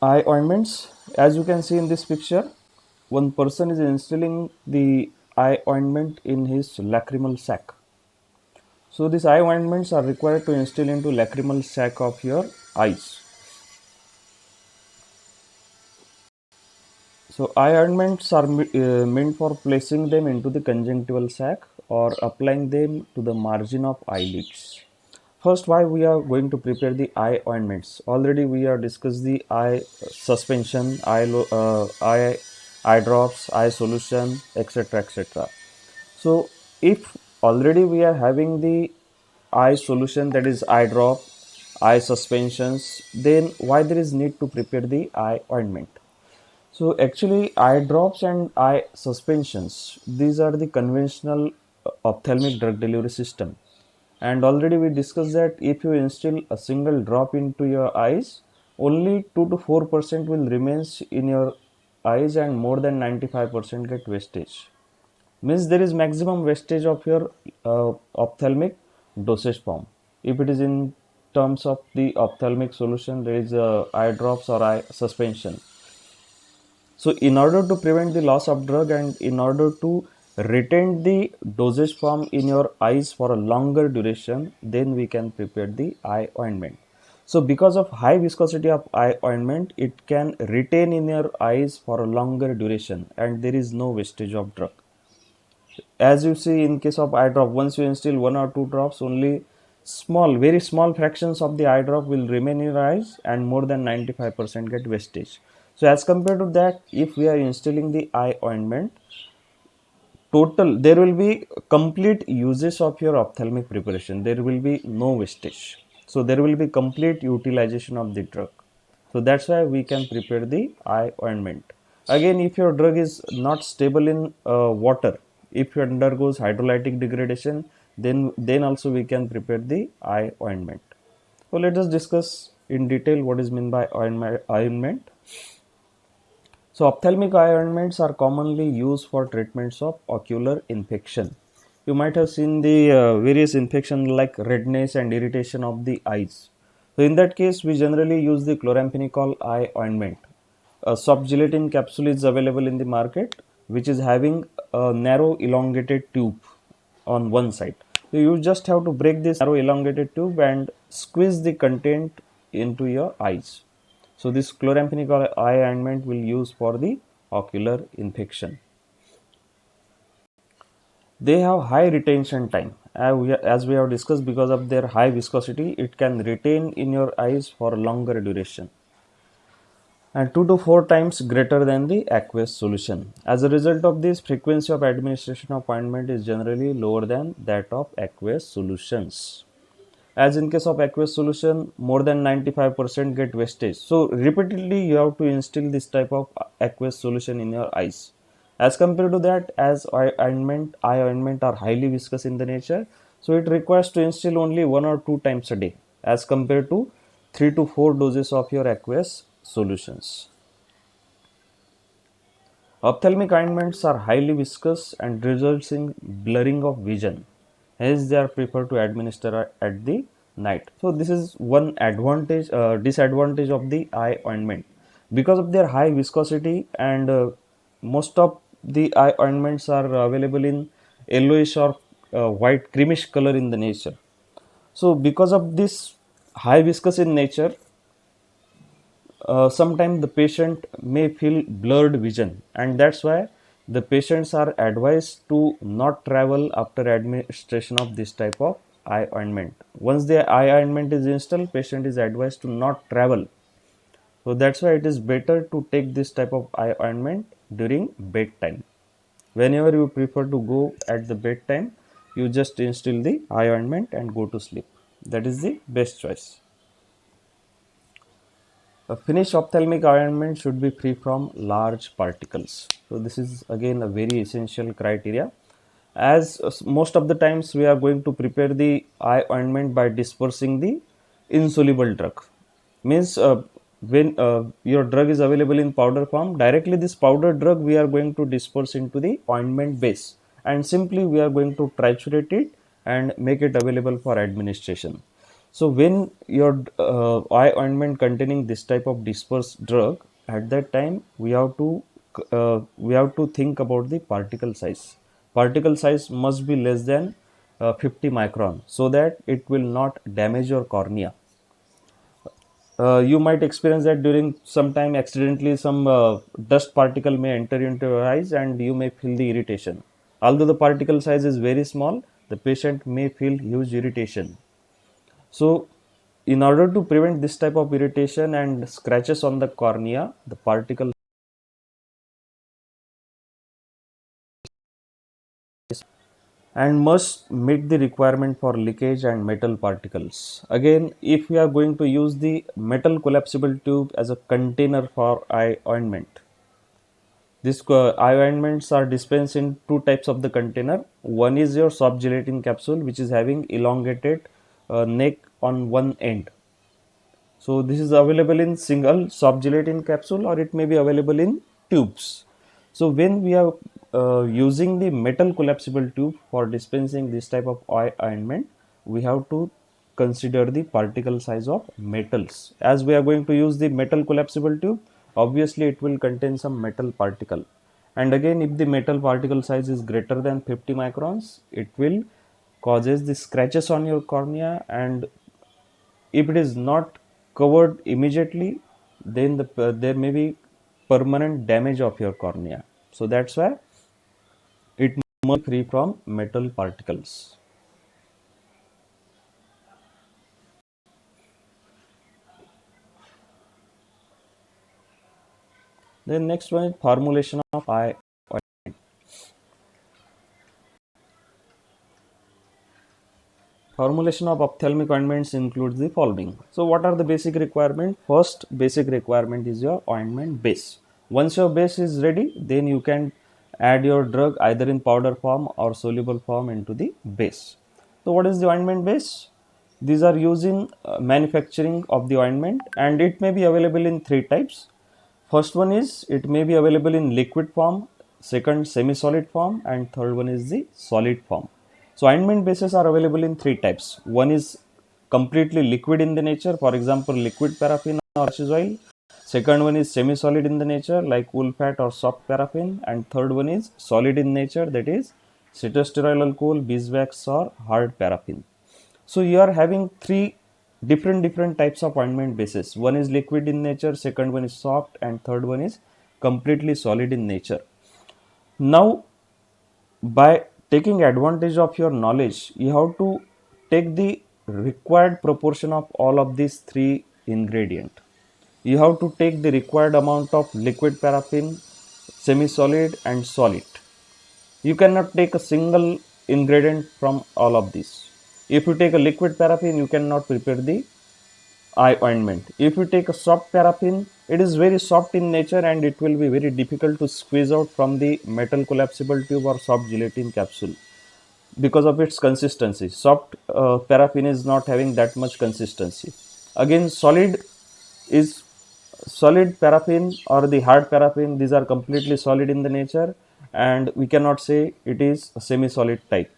eye ointments. As you can see in this picture, one person is instilling the eye ointment in his lacrimal sac. So these eye ointments are required to instill into lacrimal sac of your eyes. So eye ointments are meant for placing them into the conjunctival sac or applying them to the margin of eyelids. First, why we are going to prepare the eye ointments? Already we have discussed the eye suspension, eye drops, eye solution, etc., etc. So, if already we are having the eye solution, that is eye drop, eye suspensions, then why there is need to prepare the eye ointment? So actually, eye drops and eye suspensions, these are the conventional ophthalmic drug delivery system. And already we discussed that if you instill a single drop into your eyes, only 2 to 4% will remains in your eyes and more than 95% get wastage. Means there is maximum wastage of your ophthalmic dosage form. If it is in terms of the ophthalmic solution, there is eye drops or eye suspension. So in order to prevent the loss of drug and in order to retain the dosage form in your eyes for a longer duration, then we can prepare the eye ointment. So because of high viscosity of eye ointment, it can retain in your eyes for a longer duration and there is no wastage of drug. As you see in case of eye drop, once you instill 1 or 2 drops, only small, very small fractions of the eye drop will remain in your eyes and more than 95% get wastage. So as compared to that, if we are instilling the eye ointment, total there will be complete uses of your ophthalmic preparation. There will be no wastage. So there will be complete utilization of the drug. So that's why we can prepare the eye ointment. Again, if your drug is not stable in water, if it undergoes hydrolytic degradation, then also we can prepare the eye ointment. So let us discuss in detail what is meant by ointment. So ophthalmic eye ointments are commonly used for treatments of ocular infection. You might have seen the various infection like redness and irritation of the eyes. So in that case, we generally use the chloramphenicol eye ointment. A soft gelatin capsule is available in the market, which is having a narrow elongated tube on one side. So you just have to break this narrow elongated tube and squeeze the content into your eyes. So this chloramphenicol eye ointment will use for the ocular infection. They have high retention time. As we have discussed, because of their high viscosity, it can retain in your eyes for a longer duration and 2 to 4 times greater than the aqueous solution. As a result of this, frequency of administration of ointment is generally lower than that of aqueous solutions. As in case of aqueous solution, more than 95% get wastage. So repeatedly you have to instill this type of aqueous solution in your eyes. As compared to that, as eye ointment are highly viscous in the nature, so it requires to instill only 1 or 2 times a day as compared to 3 to 4 doses of your aqueous solutions. Ophthalmic ointments are highly viscous and results in blurring of vision. Hence, they are preferred to administer at the night. So, this is one disadvantage of the eye ointment. Because of their high viscosity and most of the eye ointments are available in yellowish or white creamish color in the nature. So, because of this high viscous in nature, sometimes the patient may feel blurred vision, and that's why the patients are advised to not travel after administration of this type of eye ointment. Once the eye ointment is installed, patient is advised to not travel. So that's why it is better to take this type of eye ointment during bedtime. Whenever you prefer to go at the bedtime, you just instill the eye ointment and go to sleep. That is the best choice. A finished ophthalmic ointment should be free from large particles. So this is again a very essential criteria. As most of the times we are going to prepare the eye ointment by dispersing the insoluble drug. Means when your drug is available in powder form, directly this powder drug we are going to disperse into the ointment base, and simply we are going to triturate it and make it available for administration. So when your eye ointment containing this type of dispersed drug, at that time we have to think about the particle size. Particle size must be less than 50 micron so that it will not damage your cornea. You might experience that during some time accidentally some dust particle may enter into your eyes and you may feel the irritation. Although the particle size is very small, the patient may feel huge irritation. So in order to prevent this type of irritation and scratches on the cornea, the particle and must meet the requirement for leakage and metal particles. Again, if we are going to use the metal collapsible tube as a container for eye ointment, these eye ointments are dispensed in two types of the container. One is your soft gelatin capsule, which is having elongated neck on one end. So this is available in single soft gelatin capsule or it may be available in tubes. So when we are using the metal collapsible tube for dispensing this type of eye ointment, we have to consider the particle size of metals. As we are going to use the metal collapsible tube, obviously it will contain some metal particle. And again, if the metal particle size is greater than 50 microns, it will causes the scratches on your cornea, and if it is not covered immediately, then there may be permanent damage of your cornea. So that's why it must be free from metal particles. Then next one is formulation of eye ointment. Formulation of ophthalmic ointments includes the following. So what are the basic requirement? First basic requirement is your ointment base. Once your base is ready, then you can add your drug either in powder form or soluble form into the base. So what is the ointment base? These are used in manufacturing of the ointment, and it may be available in three types. First one is it may be available in liquid form, second semi-solid form, and third one is the solid form. So ointment bases are available in three types. One is completely liquid in the nature, for example liquid paraffin or ashes oil. Second one is semi-solid in the nature like wool fat or soft paraffin, and third one is solid in nature, that is cetosterol alcohol, beeswax or hard paraffin. So you are having three different types of ointment bases. One is liquid in nature, second one is soft, and third one is completely solid in nature. Now, by taking advantage of your knowledge, you have to take the required proportion of all of these three ingredient. You have to take the required amount of liquid paraffin, semi-solid and solid. You cannot take a single ingredient from all of these. If you take a liquid paraffin, you cannot prepare the eye ointment. If you take a soft paraffin, it is very soft in nature and it will be very difficult to squeeze out from the metal collapsible tube or soft gelatin capsule because of its consistency. Soft paraffin is not having that much consistency. Again, is solid paraffin or the hard paraffin. These are completely solid in the nature, and we cannot say it is a semi-solid type.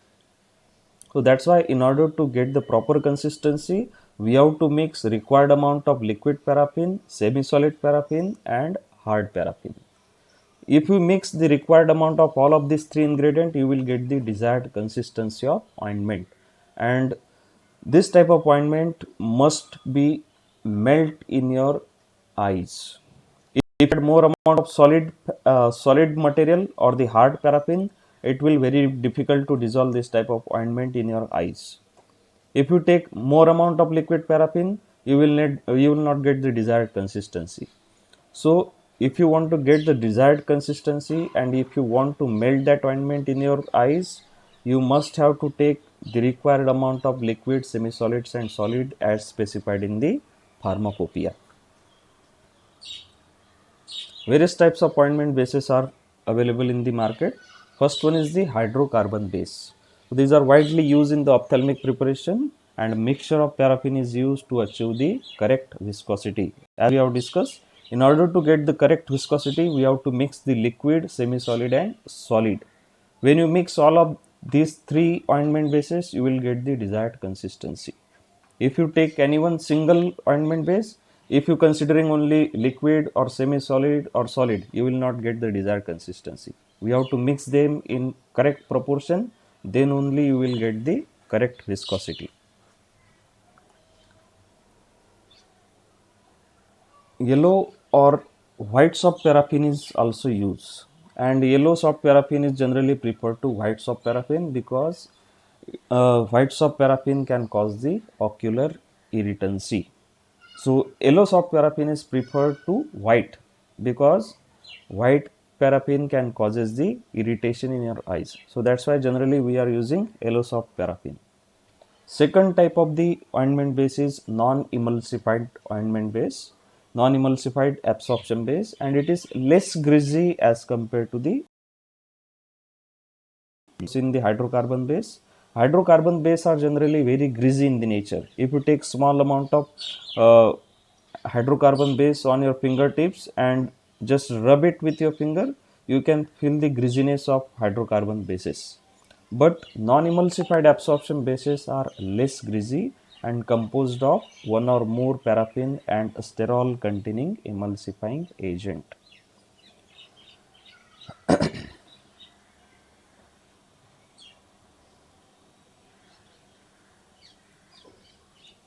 So that's why in order to get the proper consistency, we have to mix required amount of liquid paraffin, semi-solid paraffin and hard paraffin. If you mix the required amount of all of these three ingredients, you will get the desired consistency of ointment. And this type of ointment must be melt in your eyes. If you add more amount of solid material or the hard paraffin, it will very difficult to dissolve this type of ointment in your eyes. If you take more amount of liquid paraffin, you will not get the desired consistency. So if you want to get the desired consistency and if you want to melt that ointment in your eyes, you must have to take the required amount of liquid, semi-solids and solid as specified in the pharmacopoeia. Various types of ointment bases are available in the market. First one is the hydrocarbon base. So these are widely used in the ophthalmic preparation, and a mixture of paraffin is used to achieve the correct viscosity. As we have discussed, in order to get the correct viscosity, we have to mix the liquid, semi-solid and solid. When you mix all of these three ointment bases, you will get the desired consistency. If you take any one single ointment base, if you considering only liquid or semi-solid or solid, you will not get the desired consistency. We have to mix them in correct proportion, then only you will get the correct viscosity. Yellow or white soft paraffin is also used, and yellow soft paraffin is generally preferred to white soft paraffin because white soft paraffin can cause the ocular irritancy. So yellow soft paraffin is preferred to white because white paraffin can causes the irritation in your eyes. So that's why generally we are using yellow soft paraffin. Second type of the ointment base is non-emulsified ointment base, non-emulsified absorption base, and it is less greasy as compared to the in the hydrocarbon base. Hydrocarbon base are generally very greasy in the nature. If you take small amount of uh, hydrocarbon base on your fingertips and just rub it with your finger, you can feel the greasiness of hydrocarbon bases. But non-emulsified absorption bases are less greasy and composed of one or more paraffin and sterol containing emulsifying agent.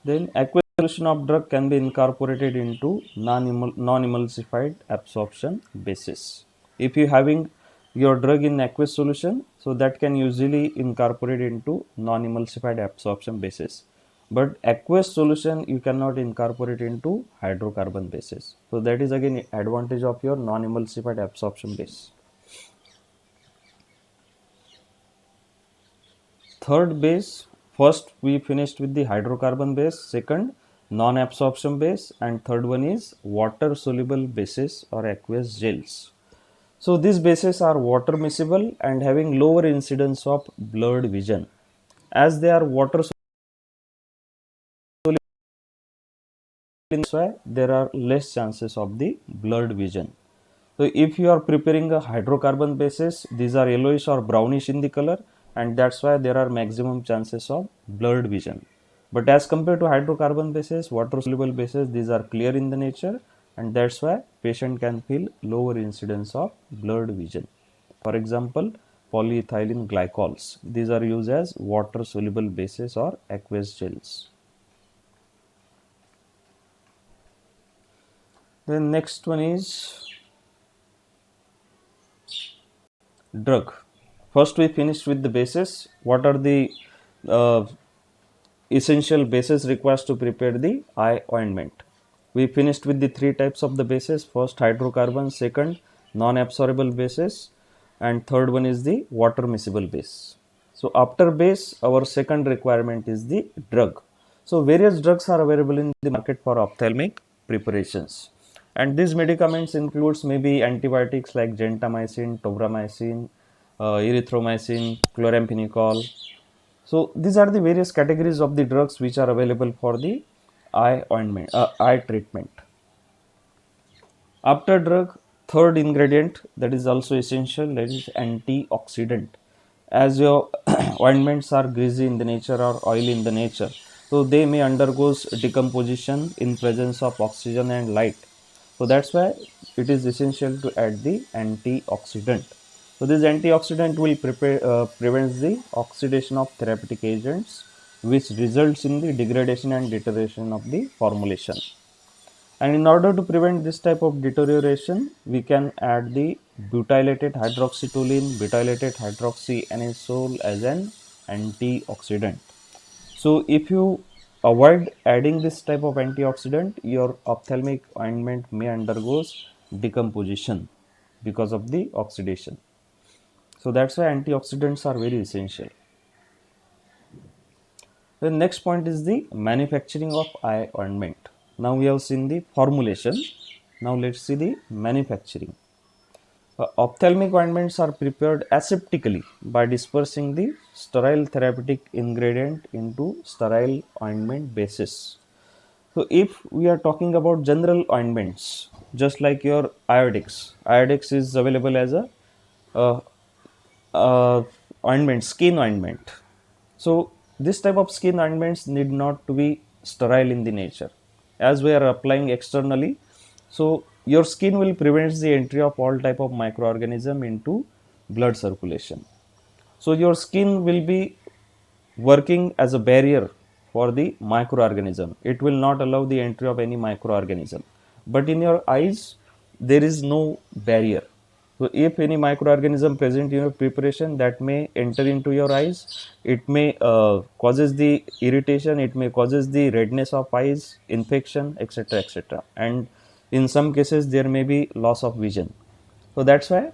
Then aqueous solution of drug can be incorporated into non-emulsified absorption bases. If you having your drug in aqueous solution, so that can usually incorporate into non-emulsified absorption bases. But aqueous solution you cannot incorporate into hydrocarbon bases. So that is again advantage of your non-emulsified absorption base. Third base, first we finished with the hydrocarbon base, second non-absorption base, and third one is water soluble bases or aqueous gels. So these bases are water miscible and having lower incidence of blurred vision. As they are water soluble, that's why there are less chances of the blurred vision. So if you are preparing a hydrocarbon bases, these are yellowish or brownish in the color, and that's why there are maximum chances of blurred vision. But as compared to hydrocarbon bases, water soluble bases, these are clear in the nature, and that's why patient can feel lower incidence of blurred vision. For example, polyethylene glycols. These are used as water soluble bases or aqueous gels. The next one is drug. First, we finished with the bases. What are the uh, essential bases required to prepare the eye ointment? We finished with the three types of the bases. First, hydrocarbon. Second, non-absorbable bases, and third one is the water miscible base. So after base, our second requirement is the drug. So various drugs are available in the market for ophthalmic preparations, and these medicaments includes maybe antibiotics like gentamicin, tobramycin, erythromycin, chloramphenicol. So these are the various categories of the drugs which are available for the eye treatment. After drug, third ingredient that is also essential, that is antioxidant. As your ointments are greasy in the nature or oily in the nature, so they may undergoes decomposition in presence of oxygen and light. So that's why it is essential to add the antioxidant. So this antioxidant will prevents the oxidation of therapeutic agents, which results in the degradation and deterioration of the formulation. And in order to prevent this type of deterioration, we can add the butylated hydroxytoluene, butylated hydroxyanisole as an antioxidant. So if you avoid adding this type of antioxidant, your ophthalmic ointment may undergoes decomposition because of the oxidation. So that's why antioxidants are very essential. The next point is the manufacturing of eye ointment. Now we have seen the formulation. Now let's see the manufacturing. Ophthalmic ointments are prepared aseptically by dispersing the sterile therapeutic ingredient into sterile ointment bases. So if we are talking about general ointments, just like your Iodex is available as a uh, uh, ointment, skin ointment. So this type of skin ointments need not to be sterile in the nature. As we are applying externally, so your skin will prevent the entry of all type of microorganism into blood circulation. So your skin will be working as a barrier for the microorganism. It will not allow the entry of any microorganism. But in your eyes, there is no barrier. So if any microorganism present in your preparation, that may enter into your eyes, it may causes the irritation, it may causes the redness of eyes, infection, etc., etc. And in some cases, there may be loss of vision. So that's why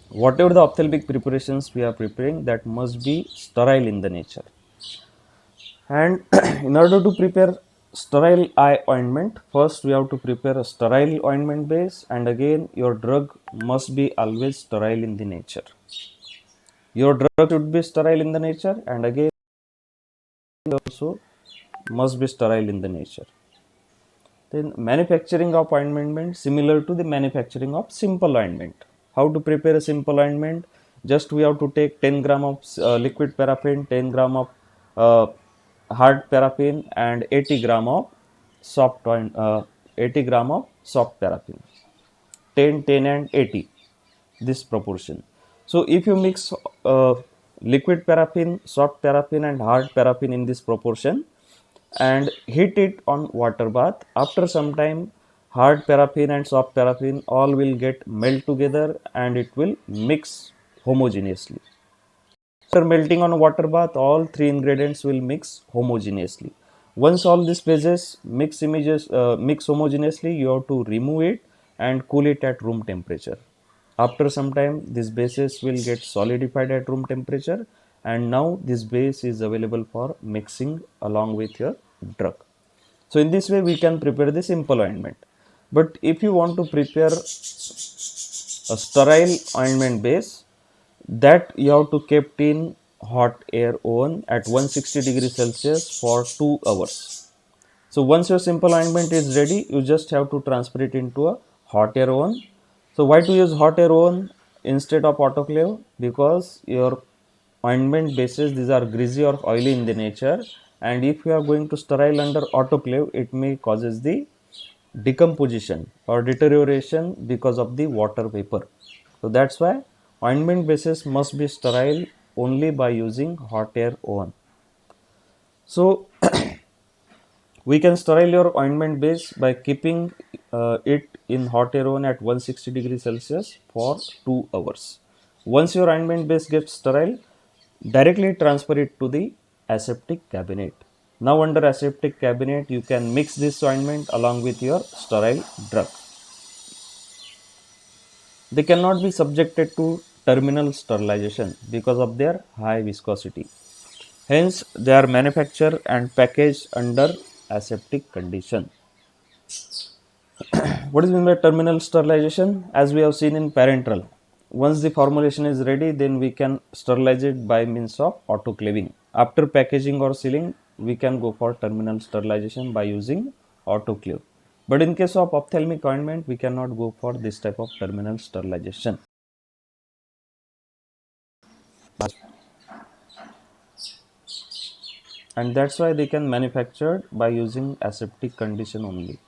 whatever the ophthalmic preparations we are preparing, that must be sterile in the nature. And in order to prepare sterile eye ointment, first we have to prepare a sterile ointment base, and again your drug must be always sterile in the nature. Your drug should be sterile in the nature, and again also must be sterile in the nature. Then manufacturing of ointment similar to the manufacturing of simple ointment. How to prepare a simple ointment? Just we have to take 10 gram of liquid paraffin, 10 gram of uh, hard paraffin, and 80 gram of 80 gram of soft paraffin. 10, 10, and 80, this proportion. So if you mix liquid paraffin, soft paraffin, and hard paraffin in this proportion and heat it on water bath, after some time hard paraffin and soft paraffin all will get melt together and it will mix homogeneously. After melting on water bath, all three ingredients will mix homogeneously. Once all these phases mix homogeneously, you have to remove it and cool it at room temperature. After some time, this bases will get solidified at room temperature, and now this base is available for mixing along with your drug. So in this way, we can prepare the simple ointment. But if you want to prepare a sterile ointment base, that you have to kept in hot air oven at 160 degrees Celsius for 2 hours. So once your simple ointment is ready, you just have to transfer it into a hot air oven. So why to use hot air oven instead of autoclave? Because your ointment bases, these are greasy or oily in the nature, and if you are going to sterile under autoclave, it may causes the decomposition or deterioration because of the water vapor. So that's why ointment bases must be sterile only by using hot air oven. So we can sterile your ointment base by keeping it in hot air oven at 160 degrees Celsius for 2 hours. Once your ointment base gets sterile, directly transfer it to the aseptic cabinet. Now under aseptic cabinet, you can mix this ointment along with your sterile drug. They cannot be subjected to terminal sterilization because of their high viscosity. Hence, they are manufactured and packaged under aseptic condition. What is meant by terminal sterilization? As we have seen in parenteral, once the formulation is ready, then we can sterilize it by means of autoclaving. After packaging or sealing, we can go for terminal sterilization by using autoclave. But in case of ophthalmic ointment, we cannot go for this type of terminal sterilization. And that's why they can manufacture by using aseptic condition only.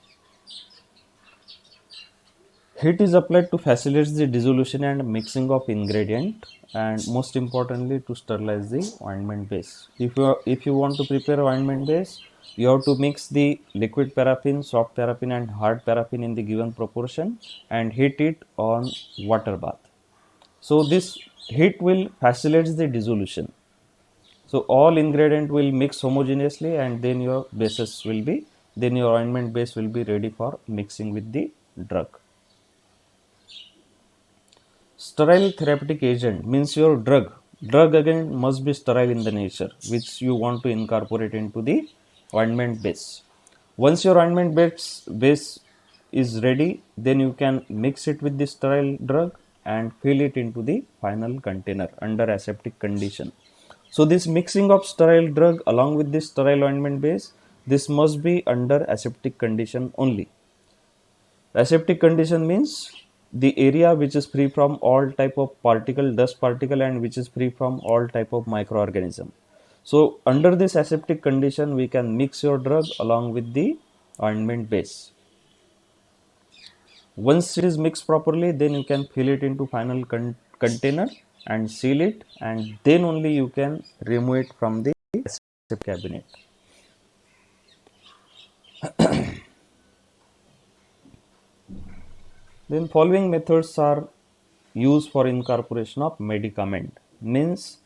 Heat is applied to facilitate the dissolution and mixing of ingredient, and most importantly to sterilize the ointment base. If you want to prepare ointment base, you have to mix the liquid paraffin, soft paraffin, and hard paraffin in the given proportion and heat it on water bath. So this heat will facilitate the dissolution. So all ingredient will mix homogeneously, and then your ointment base will be ready for mixing with the drug. Sterile therapeutic agent means your drug. Drug again must be sterile in the nature, which you want to incorporate into the ointment base. Once your ointment base is ready, then you can mix it with the sterile drug and fill it into the final container under aseptic condition. So this mixing of sterile drug along with this sterile ointment base, this must be under aseptic condition only. Aseptic condition means the area which is free from all type of dust particle, and which is free from all type of microorganism. So under this aseptic condition, we can mix your drug along with the ointment base. Once it is mixed properly, then you can fill it into final container and seal it, and then only you can remove it from the aseptic cabinet. Then following methods are used for incorporation of medicament. Means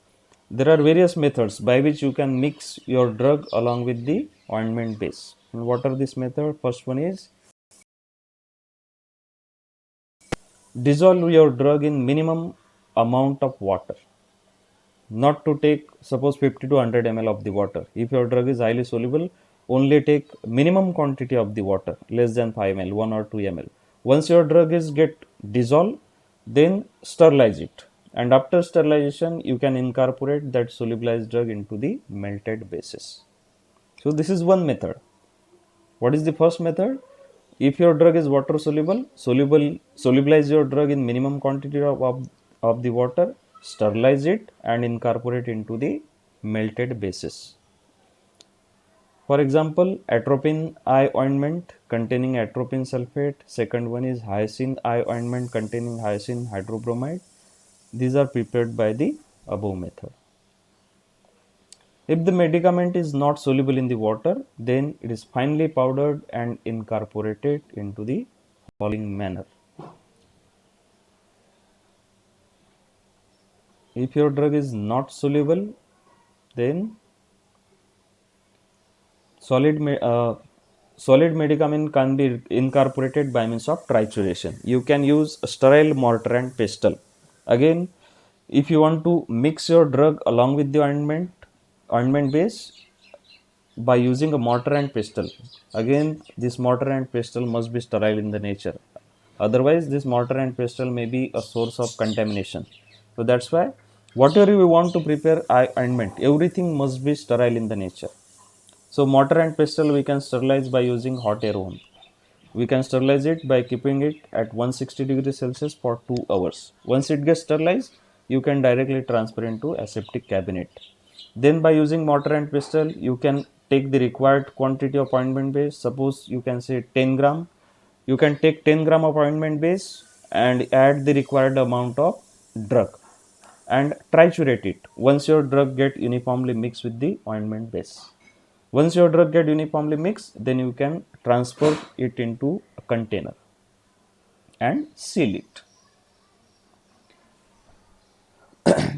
there are various methods by which you can mix your drug along with the ointment base. And what are these methods? First one is dissolve your drug in minimum amount of water. Not to take suppose 50 to 100 ml of the water. If your drug is highly soluble, only take minimum quantity of the water, less than 5 ml, 1 or 2 ml. Once your drug is get dissolved, then sterilize it, and after sterilization you can incorporate that solubilized drug into the melted bases. So this is one method. What is the first method? If your drug is water solubilize your drug in minimum quantity of the water, sterilize it and incorporate into the melted bases. For example, atropine eye ointment containing atropine sulfate. Second one is hyoscine eye ointment containing hyoscine hydrobromide. These are prepared by the above method. If the medicament is not soluble in the water, then it is finely powdered and incorporated into the following manner. If your drug is not soluble, then solid solid medicament can be incorporated by means of trituration. You can use sterile mortar and pestle. Again, if you want to mix your drug along with the ointment base by using a mortar and pestle, again this mortar and pestle must be sterile in the nature. Otherwise, this mortar and pestle may be a source of contamination. So that's why whatever we want to prepare ointment, everything must be sterile in the nature. So mortar and pestle we can sterilize by using hot air only. We can sterilize it by keeping it at 160 degrees Celsius for 2 hours. Once it gets sterilized, you can directly transfer into aseptic cabinet. Then by using mortar and pestle, you can take the required quantity of ointment base. Suppose you can say 10 gram. You can take 10 gram of ointment base and add the required amount of drug and triturate it once your drug get uniformly mixed with the ointment base. Once your drug get uniformly mixed, then you can transfer it into a container and seal it.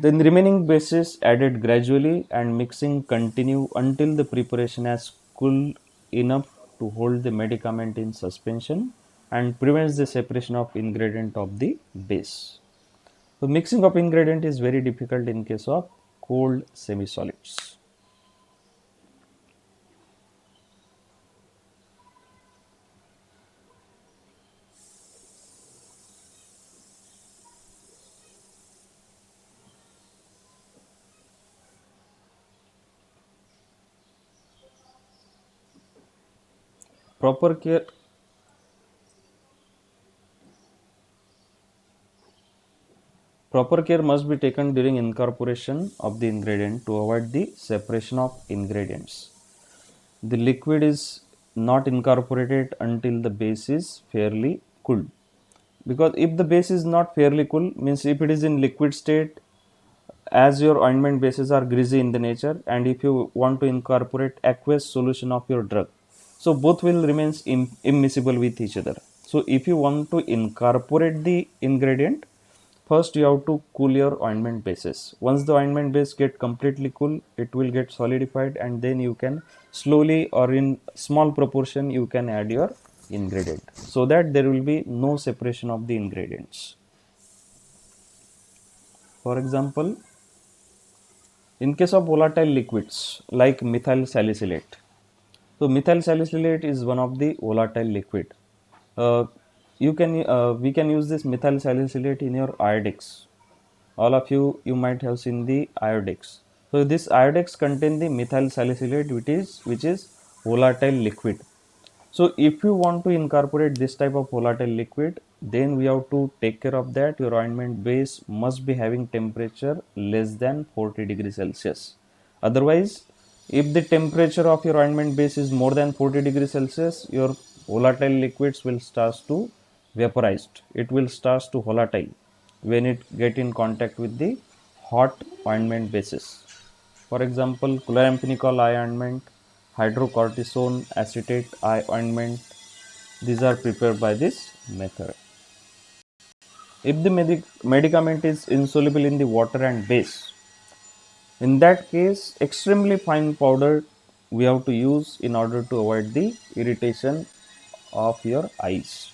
Then the remaining bases added gradually and mixing continue until the preparation has cooled enough to hold the medicament in suspension and prevents the separation of ingredient of the base. So mixing of ingredient is very difficult in case of cold semi-solids. Proper care Proper care must be taken during incorporation of the ingredient to avoid the separation of ingredients. The liquid is not incorporated until the base is fairly cooled. Because if the base is not fairly cool, means if it is in liquid state, as your ointment bases are greasy in the nature, and if you want to incorporate aqueous solution of your drug, so both will remain immiscible with each other. So if you want to incorporate the ingredient, first you have to cool your ointment bases. Once the ointment base get completely cool, it will get solidified, and then you can slowly or in small proportion you can add your ingredient, so that there will be no separation of the ingredients. For example, in case of volatile liquids like methyl salicylate, so methyl salicylate is one of the volatile liquid. Uh, we can use this methyl salicylate in your iodex. All of you might have seen the iodex. So this iodex contain the methyl salicylate, which is volatile liquid. So if you want to incorporate this type of volatile liquid, then we have to take care of that. Your ointment base must be having temperature less than 40 degrees Celsius. Otherwise, if the temperature of your ointment base is more than 40 degrees Celsius, your volatile liquids will start to vaporize. It will start to volatile when it get in contact with the hot ointment bases. For example, chloramphenicol eye ointment, hydrocortisone acetate eye ointment. These are prepared by this method. If the medicament is insoluble in the water and base, in that case, extremely fine powder we have to use in order to avoid the irritation of your eyes.